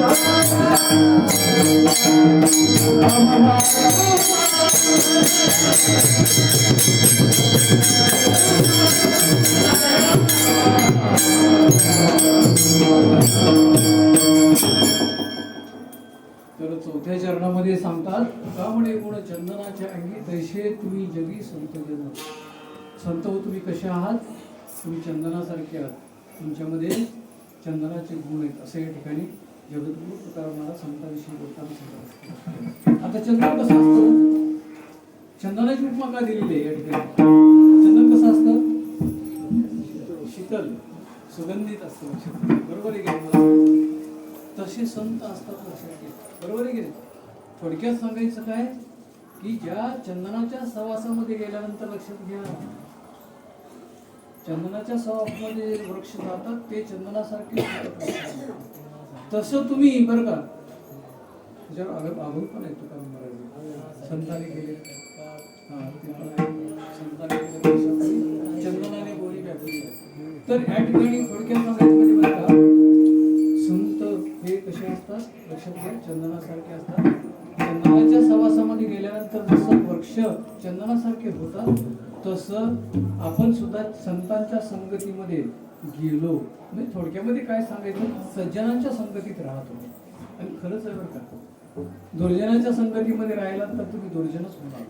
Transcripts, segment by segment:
तर चौथ्या चरणामध्ये सांगतात का म्हणे गुण चंदनाच्या अंगी तैसे तुम्ही जगी संत जन. संत हो तुम्ही कसे आहात? तुम्ही चंदनासारखे आहात, तुमच्यामध्ये चंदनाचे गुण आहेत असं या ठिकाणी जगद्गुरु तुकाराम महाराज संतांविषयी बोलताना सांगतात. आता चंदन कसं असतं? चंदनाची उपमा का दिलेली आहे या ठिकाणी? चंदन कसं असतं? शीतल सुगंधित असतं, बरोबर आहे की? तसे संत असतात लक्षात घ्या, बरोबर आहे की नाही? थोडक्यात सांगायचं काय की ज्या चंदनाच्या सहवासामध्ये गेल्यानंतर लक्षात घ्या, चंदनाच्या सहवासामध्ये वृक्ष जातात ते चंदनासारखे तसं तुम्ही बरं का त्याच्यावर आगून पण येतो का महाराज संतांनी गेले चंदनाने गोरी व्यापली. तर या ठिकाणी थोडक्यात सांगायचं म्हणजे बरं का संत हे कसे असतात लक्षात घ्या, चंदनासारखे असतात. चंदनाच्या सहवासामध्ये गेल्यानंतर जसं वृक्ष चंदनासारखे होतात तसं आपण सुद्धा संतांच्या संगतीमध्ये गेलो म्हणजे थोडक्यामध्ये काय सांगायचं, सज्जनांच्या संगतीत राहतो. आणि खरंच आहे बरं का, दुर्जनाच्या संगतीमध्ये राहिला तर तुम्ही दुर्जनच होणार.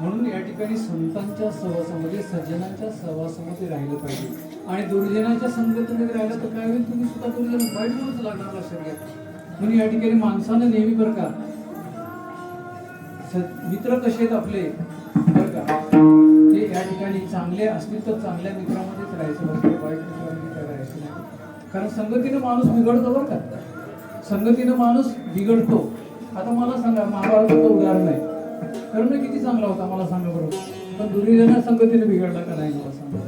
म्हणून या ठिकाणी संतांच्या सहवासामध्ये सज्जनांच्या सहवासामध्ये राहिलं पाहिजे. आणि दुर्जनाच्या संगतीमध्ये राहिलं तर काय होईल, तुम्ही सुद्धा दुर्जन वाईट म्हणूच लागणार शरीरात. म्हणून या ठिकाणी माणसानं नेहमी बरं का मित्र कसे आहेत आपले बरं का, ते या ठिकाणी चांगले असतील तर चांगल्या मित्रामध्येच राहायचं, बरं वाईट मित्रामध्ये राहायचं नाही. कारण संगतीनं माणूस बिघडतो बरं का, संगतीनं माणूस बिघडतो. आता मला सांगा महाभारताचं उदाहरण आहे, कर्ण किती चांगला होता मला सांगा बरोबर, पण दुर्योधना संगतीने बिघडला का नाही मला सांगा,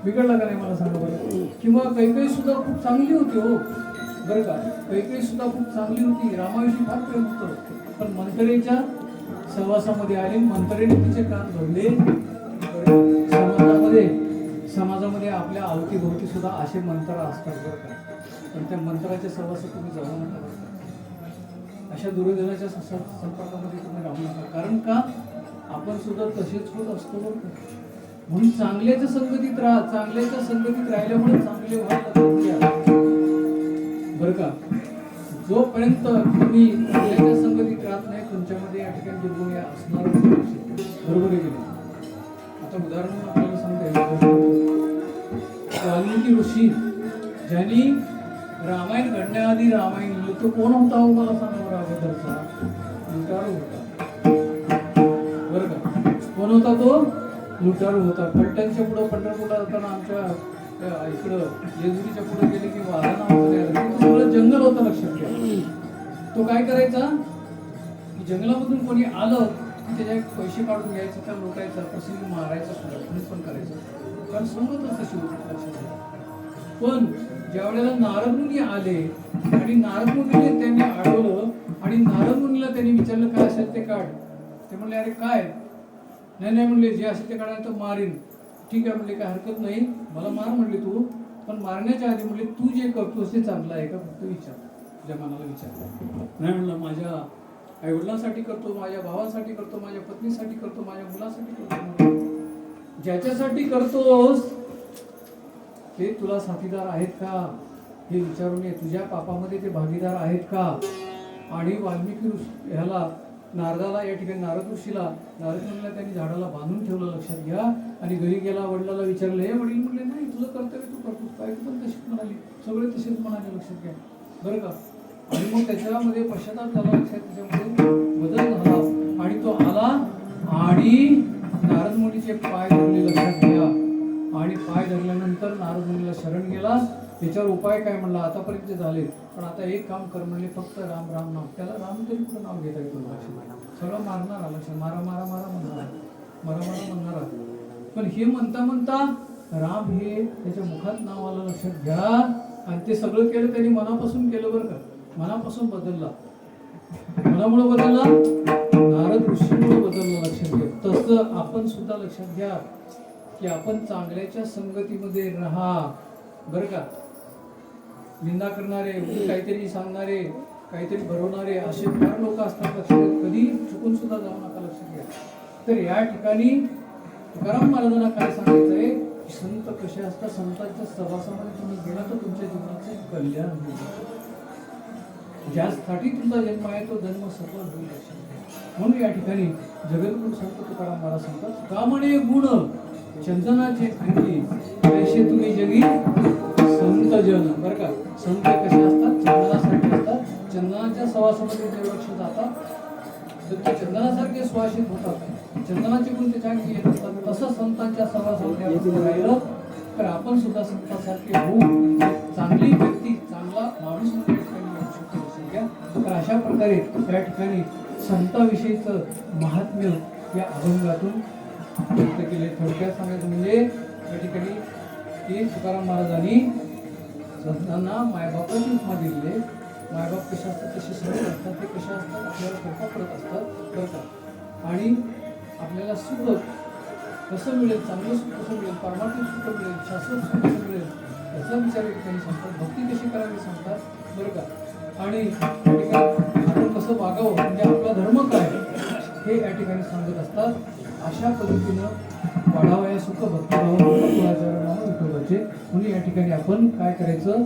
बिघडला का नाही मला सांगा बरं. किंवा कैकेयी सुद्धा खूप चांगली होती हो बरं का, कैकेयी सुद्धा खूप चांगली होती, रामाविषयी फार प्रेम होतं, पण मंथरेच्या सहवासामध्ये आली, मंथरेने तिचे कान धरले. समाजामध्ये आपल्या अवतीभोवती सुद्धा असे मंत्र असतात बरं का, पण त्या मंत्राच्या सहवासात तुम्ही जाऊ नका, अशा दुर्योधनाच्या संपर्कामध्ये तुम्ही राहू नका. कारण का आपण सुद्धा तसेच होत असतो बरं का. म्हणून चांगल्याच्या संगतीत राहा, चांगल्याच्या संगतीत राहिल्यामुळे चांगले व्हायला बरं का. जोपर्यंत तुम्ही चांगल्याच्या संगतीत राहत नाही तुमच्यामध्ये या ठिकाणी दुर्गुण असणार, बरोबर आहे की नाही. आता उदाहरण आपल्याला सांगता वाल्मिकी ऋषी ज्यांनी रामायण घडण्याआधी रामायण लिहिलं तो कोण होता हो मला सांगा बरं. अगोदरचा लुटारू होता बरं का. कोण होता तो? लुटारू होता. पट्ट्यांच्या पुढं पंढरपूरला जाताना आमच्या इकडं जेजुरीच्या पुढे गेले की वाघा नाव सगळं जंगल होतं लक्षात घ्या. तो काय करायचा की जंगलामधून कोणी आलं की त्याच्या पैसे काढून घ्यायचं, त्या लुटायचा, प्रसंगी मारायचा सुद्धा पण करायचं, कारण समजत असं शिवत. पण ज्या वेळेला नारद मुनी आले आणि नारद मुनीने त्यांनी अडवलं आणि नारद मुनीला त्यांनी विचारलं काय असेल ते काढ. ते म्हणले अरे काय नाही म्हणले जे असेल ते काढायला तर मारीन. ठीक आहे म्हणले काय हरकत नाही, मला मार म्हणले तू, पण मारण्याच्या आधी म्हणले तू जे करतोस ते चांगलं आहे का फक्त विचार, तुझ्या मनाला विचार. नाही म्हणलं माझ्या आई वडिलांसाठी करतो, माझ्या भावासाठी करतो, माझ्या पत्नीसाठी करतो, माझ्या मुलासाठी करतो. ज्याच्यासाठी करतोस ते तुला साथीदार आहेत का हे विचारून ये. तुझ्या पापामध्ये ते भागीदार आहेत का? आणि वाल्मिकी ह्याला नारदाला या ठिकाणी नारद ऋषीला त्यांनी झाडाला बांधून ठेवलं, लक्षात घ्या. आणि घरी गेला, वडिलाला विचारलं. हे वडील म्हणले नाही, तुझं कर्तव्य तू करतोस. काय तू पण तशीच म्हणाली, सगळे तसेच म्हणाले, लक्षात घ्या बरं का. आणि मग त्याच्यामध्ये पश्चाताप झाला, लक्षात, त्याच्यामध्ये बदल झाला आणि तो आला आणि नारद मुनीचे पाय धरले, लक्षात घ्या. आणि पाय धरल्यानंतर नारद मुनीला शरण गेला. त्याच्यावर उपाय काय म्हणला, आतापर्यंत झाले, पण आता एक काम कर म्हणले, फक्त राम राम नाम. त्याला राम तरी कुठं नाव घेता येतो, सगळं मारणार आला, मारा मारा मारा म्हणणार, मारा मारा म्हणणार. पण हे म्हणता म्हणता राम हे त्याच्या मुखात नाव आलं, लक्षात घ्या. आणि ते सगळं केलं त्यांनी मनापासून केलं बरं का, मनापासून बदलला. मनामुळे बदलला, नारद ऋषीमुळे बदलला, लक्षात घ्या. तसं आपण सुद्धा लक्षात घ्या की आपण चांगल्याच्या संगतीमध्ये राहा बरं का. निंदा करणारे, काहीतरी सांगणारे, काहीतरी भरवणारे असे फार लोक असतात, लक्षात घ्या. कधी चुकून सुद्धा जाऊ नका, लक्षात घ्या. तर या ठिकाणी तुकाराम महाराजांना काय सांगायचंय, संत कसे असतात, संतांच्या सहवासामध्ये तुम्ही गेला तर तुमच्या जीवनाचे कल्याण होईल. ज्यासाठी तुमचा जन्म आहे तो जन्म सफल होईल, लक्षात घ्या. म्हणून या ठिकाणी जगद्गुरु संत तुकाराम महाराज सांगतात, का म्हणे गुण चंदनाचे अंगी ऐसे तुम्ही जगी संत जन. बरं का, संत कसे असतात, चंदनासारखे असतात. चंदनाच्या सहवासामध्ये जे वृक्ष जातात तर ते चंदनासारखे सुवासित होतात, चंदनाचे गुण त्याच्या अंगी येत असतात. तसं संतांच्या सहवासामध्ये आपण राहिलं तर आपण सुद्धा संतांसारखे होऊ, चांगली व्यक्ती, चांगला माणूस त्या ठिकाणी होऊ शकतो. तर अशा प्रकारे त्या ठिकाणी संताविषयीचं महात्म्य या अभंगातून व्यक्त केले. थोडक्यात सांगायचं म्हणजे या ठिकाणी की तुकाराम महाराजांनी संतांना मायबापाची उपमा दिलेली. मायबाप कसे असतात, तसे सर्व असतात, ते कसे असतात, आपल्याला कृपा करत असतात बरं का. आणि आपल्याला सुख कसं मिळेल, चांगलं सुख कसं मिळेल, पारमार्थिक सुख मिळेल, शाश्वत सुख कसं मिळेल याचा विचार या ठिकाणी सांगतात. भक्ती कशी करावी सांगतात बरं का. आणि आपण कसं वागावं, म्हणजे आपला धर्म काय हे या ठिकाणी सांगत असतात. अशा पद्धतीनं वाढावया सुख भक्तिभाव विठोबाचे. म्हणून या ठिकाणी आपण काय करायचं,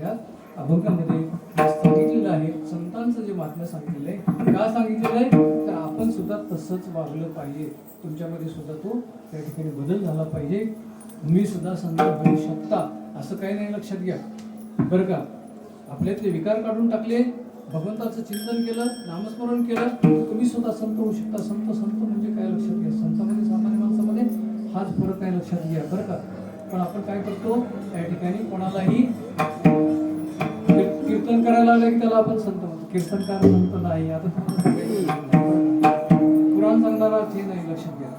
या अभंगामध्ये सांगितलेलं आहे, संतांचं जे महात्म्य सांगितलेलं आहे. का सांगितलेलं आहे तर आपण सुद्धा तसंच वागलं पाहिजे. तुमच्यामध्ये सुद्धा तो त्या ठिकाणी बदल झाला पाहिजे. तुम्ही सुद्धा संत होऊ शकता असं काही नाही, लक्षात घ्या बरं का. आपल्यातले विकार काढून टाकले, भगवंताचं चिंतन केलं, नामस्मरण केलं, तुम्ही सुद्धा संत होऊ शकता. संत म्हणजे काय, लक्षात घ्या. संतांमध्ये सामान्य माणसामध्ये हाच फरक आहे, लक्षात घ्या बरं का. पण आपण काय करतो, या ठिकाणी कोणालाही कीर्तन करायला लागलं की त्याला आपण संत म्हणतो. कीर्तनकार संत नाही. आता पुराण सांगणारा ते नाही, लक्षात घ्या.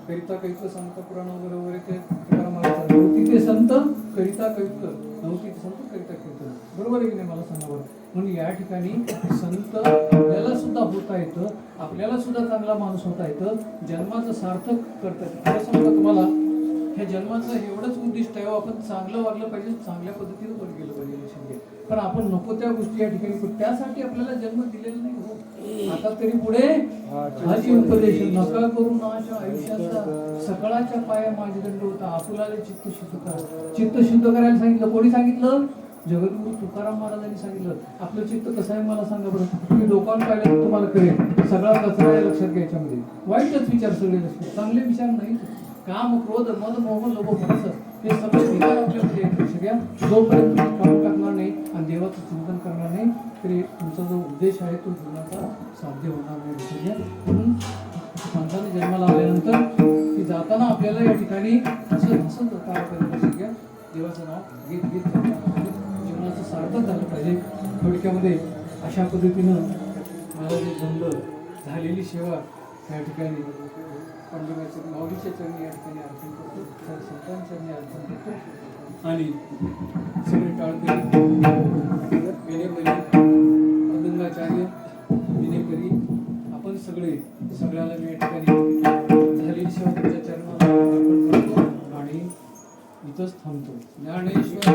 करिता कवित संत पुराण वगैरे वगैरे ते नव्हती ते संत, करिता कवित नव्हती संत, करिता कीर्तन. बरोबर आहे की नाही, मला सांगा बरं. म्हणून या ठिकाणी संत आपल्याला सुद्धा होता येतं, आपल्याला सुद्धा चांगला माणूस होता येतं, जन्माचं सार्थक करता येतं. खरं सांगतो तुम्हाला, ह्या जन्माचं एवढंच उद्दिष्ट आहे, आपण चांगलं वागलं पाहिजे, चांगल्या पद्धतीने वर गेलं पाहिजे, लक्षात घ्या. पण आपण नको त्या गोष्टी या ठिकाणी करू, त्यासाठी आपल्याला जन्म दिलेला नाही हो. आता तरी पुढे हाची उपदेश नका करू नाच्या आयुष्याचा, सकाळच्या पाया माझे दंड होता, आपुलाले चित्त शुद्ध करा. चित्त शुद्ध करायला सांगितलं, कोणी सांगितलं? जगद्गुरु तुकाराम महाराजांनी सांगितलं. आपलं चित्त कसं आहे मला सांगा बरं. तुम्ही डोकावून पाहिलं तर तुम्हाला कळेल, सगळा कचरा आहे लक्षात घ्यायच्यामध्ये. वाईटच विचार सगळे नसते, चांगले विचार नाही. काम, क्रोध, मद, मोह, लोभ, मोह हे सगळे विचार आपल्यामध्ये येत लक्षात घ्या. जोपर्यंत तुम्ही काढून टाकणार नाही आणि देवाचं चिंतन करणार नाही तरी तुमचा जो उद्देश आहे तो जीवनाचा साध्य होणार नाही, लक्षात घ्या. म्हणून माणसाने जन्माला आल्यानंतर की जाताना आपल्याला या ठिकाणी असं जाता पाहिजे, लक्षात घ्या. देवाचं नाव घेत घेत जीवनाचं सार्थक झालं पाहिजे. थोडक्यामध्ये अशा पद्धतीनं मला जे जमलं, झालेली सेवा या ठिकाणी पांडुरंगाच्या माऊलीच्या चरणी या ठिकाणी अर्पण करतो, संतांच्या चरणी अर्पण करतो. आणि सगळे टाळकरी, विनेकरी, मृदंगाचार्य, विनेकरी आपण सगळ्याला मी या ठिकाणी झालेली सेवा तुमच्या चरणाला अर्पण करतो. आणि इथंच थांबतो. ज्ञानेश्वर